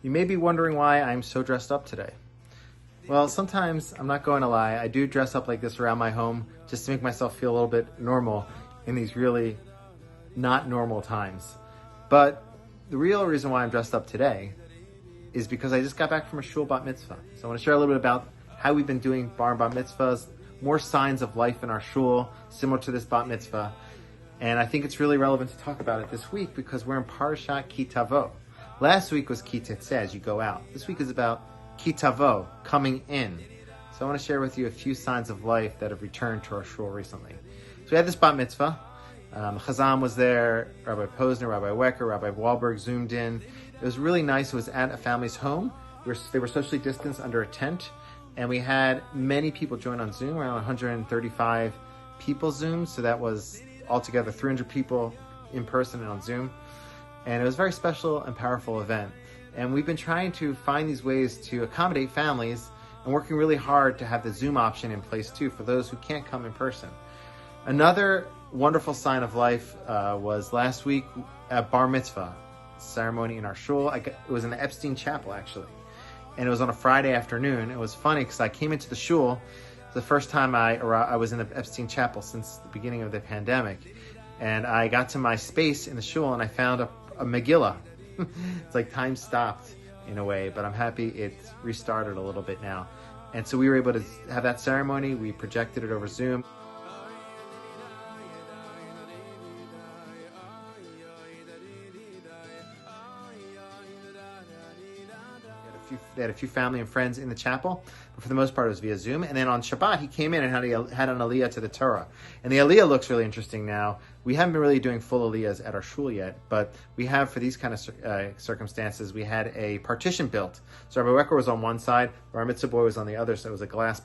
You may be wondering why I'm so dressed up today. Well, sometimes, I'm not going to lie, I do dress up like this around my home just to make myself feel a little bit normal in these really not normal times. But the real reason why I'm dressed up today is because I just got back from a Shul bat mitzvah. So I want to share a little bit about how we've been doing bar and bat mitzvahs, more signs of life in our Shul, similar to this bat mitzvah. And I think it's really relevant to talk about it this week because we're in Parashat Ki Tavo. Last week was Ki Tetzeh, as you go out. This week is about Ki Tavo, coming in. So I want to share with you a few signs of life that have returned to our Shul recently. So we had this bat mitzvah. Chazam was there, Rabbi Posner, Rabbi Wecker, Rabbi Wahlberg zoomed in. It was really nice. It was at a family's home. They were socially distanced under a tent. And we had many people join on Zoom, around 135 people Zoomed. So that was altogether 300 people in person and on Zoom. And it was a very special and powerful event. And we've been trying to find these ways to accommodate families and working really hard to have the Zoom option in place too for those who can't come in person. Another wonderful sign of life was last week at Bar Mitzvah ceremony in our Shul. It was in the Epstein Chapel actually. And it was on a Friday afternoon. It was funny because I came into the Shul. It's the first time I was in the Epstein Chapel since the beginning of the pandemic. And I got to my space in the Shul and I found a Megillah. It's like time stopped in a way, but I'm happy it's restarted a little bit now. And so we were able to have that ceremony. We projected it over Zoom. They had a few family and friends in the chapel, but for the most part it was via Zoom. And then on Shabbat, he came in and had an aliyah to the Torah. And the aliyah looks really interesting now. We haven't been really doing full aliyahs at our shul yet, but we have, for these kind of circumstances, we had a partition built. So Rabbi Wecker was on one side, our mitzvah boy was on the other, so it was a glass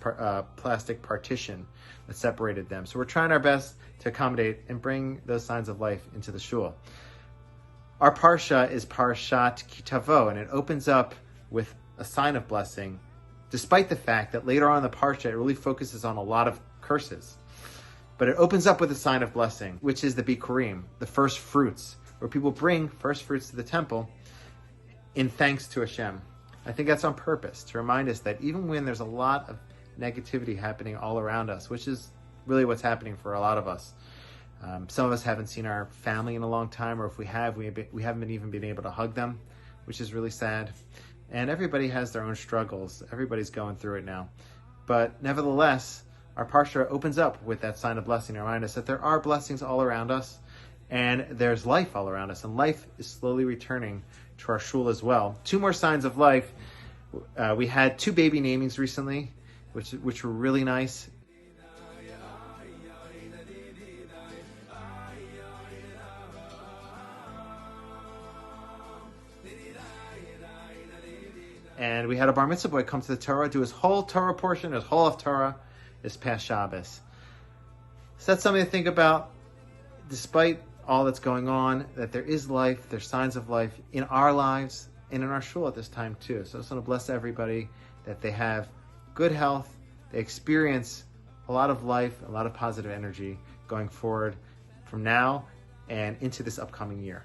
plastic partition that separated them. So we're trying our best to accommodate and bring those signs of life into the shul. Our parsha is Parashat Ki Tavo, and it opens up with a sign of blessing, despite the fact that later on in the parsha it really focuses on a lot of curses. But it opens up with a sign of blessing, which is the Bikurim, the first fruits, where people bring first fruits to the temple in thanks to Hashem. I think that's on purpose, to remind us that even when there's a lot of negativity happening all around us, which is really what's happening for a lot of us. Some of us haven't seen our family in a long time, or if we have, we haven't even been able to hug them, which is really sad. And everybody has their own struggles. Everybody's going through it now. But nevertheless, our parsha opens up with that sign of blessing to remind us that there are blessings all around us and there's life all around us. And life is slowly returning to our shul as well. Two more signs of life. We had 2 baby namings recently, which were really nice. And we had a bar mitzvah boy come to the Torah, do his whole Torah portion, his whole of Torah, this past Shabbos. So that's something to think about, despite all that's going on, that there is life, there's signs of life in our lives and in our shul at this time too. So I just want to bless everybody that they have good health, they experience a lot of life, a lot of positive energy going forward from now and into this upcoming year.